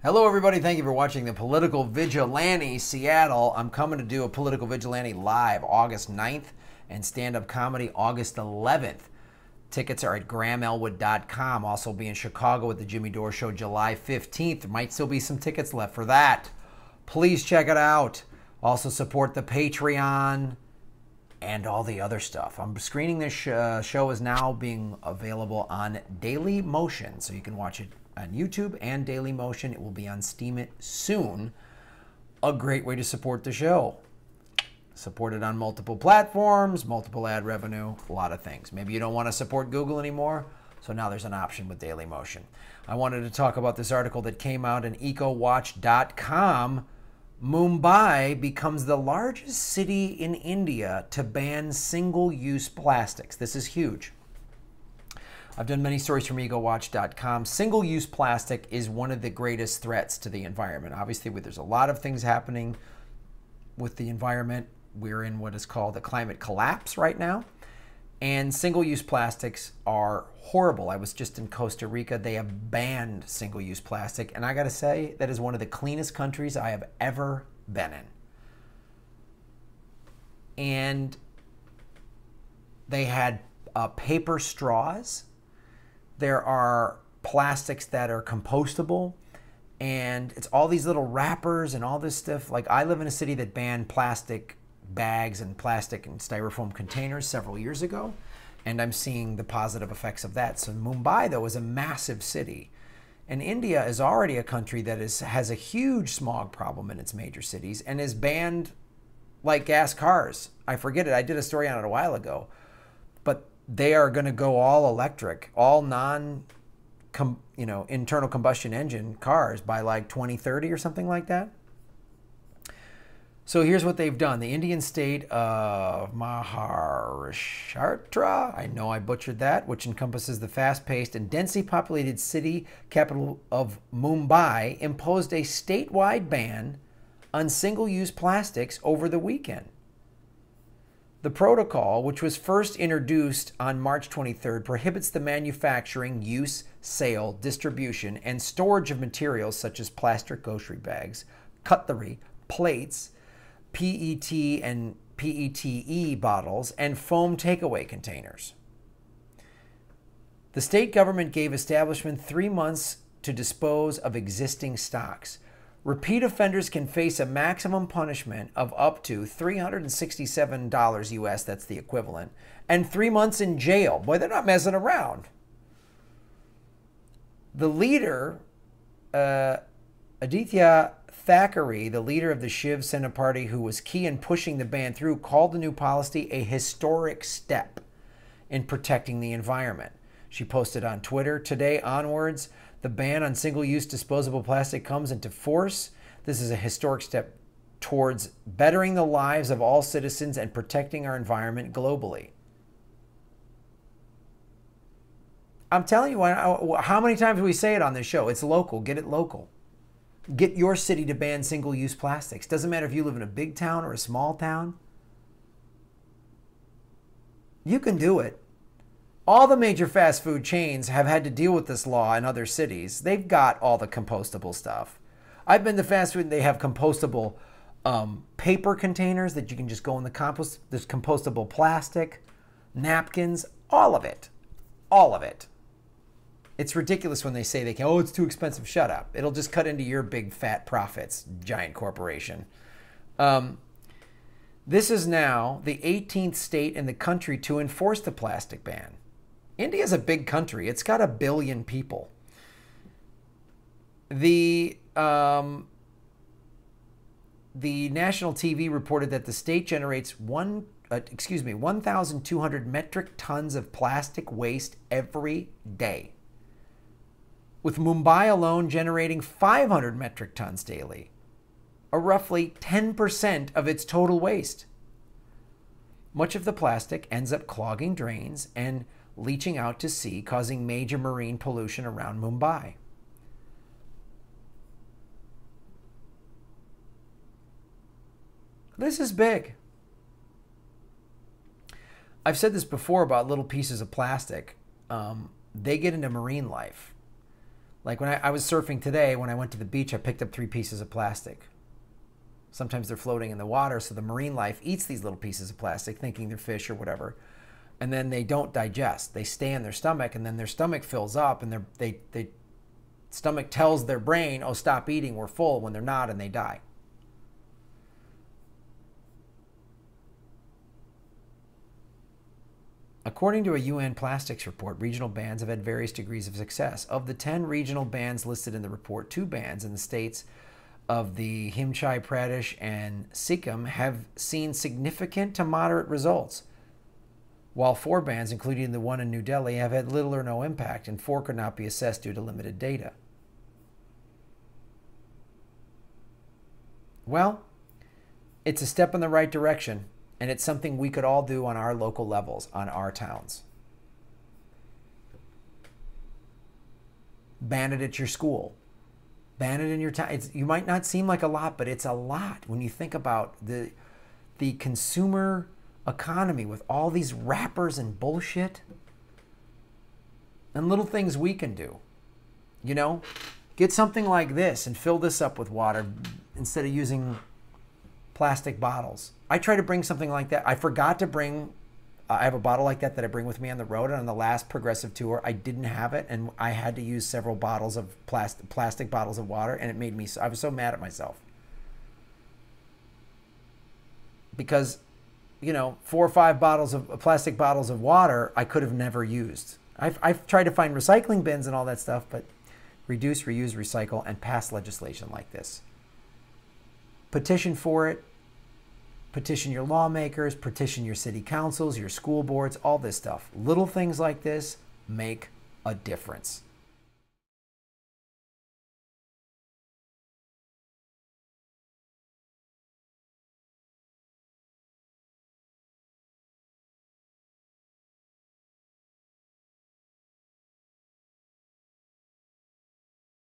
Hello, everybody. Thank you for watching the Political Vigilante Seattle. I'm coming to do a Political Vigilante live August 9th and stand-up comedy August 11th. Tickets are at grahamelwood.com. Also be in Chicago at the Jimmy Dore Show July 15th. There might still be some tickets left for that. Please check it out. Also support the Patreon and all the other stuff. I'm screening this show is now being available on Daily Motion, so you can watch it on YouTube and Daily Motion. It will be on Steam It soon. A great way to support the show. Support it on multiple platforms, multiple ad revenue, a lot of things. Maybe you don't want to support Google anymore, so now there's an option with Daily Motion. I wanted to talk about this article that came out in EcoWatch.com. Mumbai becomes the largest city in India to ban single-use plastics. This is huge. I've done many stories from EcoWatch.com. Single-use plastic is one of the greatest threats to the environment. Obviously, there's a lot of things happening with the environment. We're in what is called a climate collapse right now. And single-use plastics are horrible. I was just in Costa Rica. They have banned single-use plastic. And I got to say, that is one of the cleanest countries I have ever been in. And they had paper straws. There are plastics that are compostable, and it's all these little wrappers and all this stuff. Like, I live in a city that banned plastic bags and plastic and styrofoam containers several years ago, and I'm seeing the positive effects of that. So Mumbai, though, is a massive city, and India is already a country that has a huge smog problem in its major cities and is banned like gas cars. I forget it. I did a story on it a while ago, but they are going to go all electric, all internal combustion engine cars by like 2030 or something like that. So here's what they've done. The Indian state of Maharashtra, I know I butchered that, which encompasses the fast-paced and densely populated city capital of Mumbai, imposed a statewide ban on single-use plastics over the weekend. The protocol, which was first introduced on March 23rd, prohibits the manufacturing, use, sale, distribution, and storage of materials such as plastic grocery bags, cutlery, plates, PET and PETE bottles, and foam takeaway containers. The state government gave establishment 3 months to dispose of existing stocks. Repeat offenders can face a maximum punishment of up to $367 US, that's the equivalent, and 3 months in jail. Boy, they're not messing around. The leader, Aditya Thackeray, the leader of the Shiv Sena party, who was key in pushing the ban through, called the new policy a historic step in protecting the environment. She posted on Twitter, "Today onwards, the ban on single-use disposable plastic comes into force. This is a historic step towards bettering the lives of all citizens and protecting our environment globally." I'm telling you, how many times do we say it on this show? It's local. Get it local. Get your city to ban single-use plastics. Doesn't matter if you live in a big town or a small town. You can do it. All the major fast food chains have had to deal with this law in other cities. They've got all the compostable stuff. I've been to fast food and they have compostable paper containers that you can just go in the compost. There's compostable plastic, napkins, all of it. All of it. It's ridiculous when they say they can, oh, it's too expensive. Shut up. It'll just cut into your big fat profits, giant corporation. This is now the 18th state in the country to enforce the plastic ban. India is a big country. It's got 1 billion people. The national TV reported that the state generates 1,200 metric tons of plastic waste every day, with Mumbai alone generating 500 metric tons daily, or roughly 10% of its total waste. Much of the plastic ends up clogging drains and leaching out to sea, causing major marine pollution around Mumbai. This is big. I've said this before about little pieces of plastic. They get into marine life. Like when I was surfing today, when I went to the beach, I picked up 3 pieces of plastic. Sometimes they're floating in the water, so the marine life eats these little pieces of plastic, thinking they're fish or whatever. And then they don't digest. They stay in their stomach, and then their stomach fills up, and they stomach tells their brain, oh, stop eating, we're full, when they're not, and they die. According to a UN plastics report, regional bans have had various degrees of success. Of the 10 regional bans listed in the report, 2 bans in the states of the Himachal Pradesh and Sikkim have seen significant to moderate results, while 4 bans, including the one in New Delhi, have had little or no impact, and 4 could not be assessed due to limited data. Well, it's a step in the right direction, and it's something we could all do on our local levels, on our towns. Ban it at your school. Ban it in your town. You might not seem like a lot, but it's a lot when you think about the consumer economy with all these wrappers and bullshit and little things we can do. You know, get something like this and fill this up with water instead of using plastic bottles. I try to bring something like that. I forgot to bring, I have a bottle like that I bring with me on the road. And on the last Progressive tour, I didn't have it. And I had to use several bottles of plastic bottles of water. And it made me, I was so mad at myself. Because, you know, 4 or 5 bottles of plastic bottles of water, I could have never used. I've tried to find recycling bins and all that stuff, but reduce, reuse, recycle, and pass legislation like this. Petition for it. Petition your lawmakers, petition your city councils, your school boards, all this stuff. Little things like this make a difference.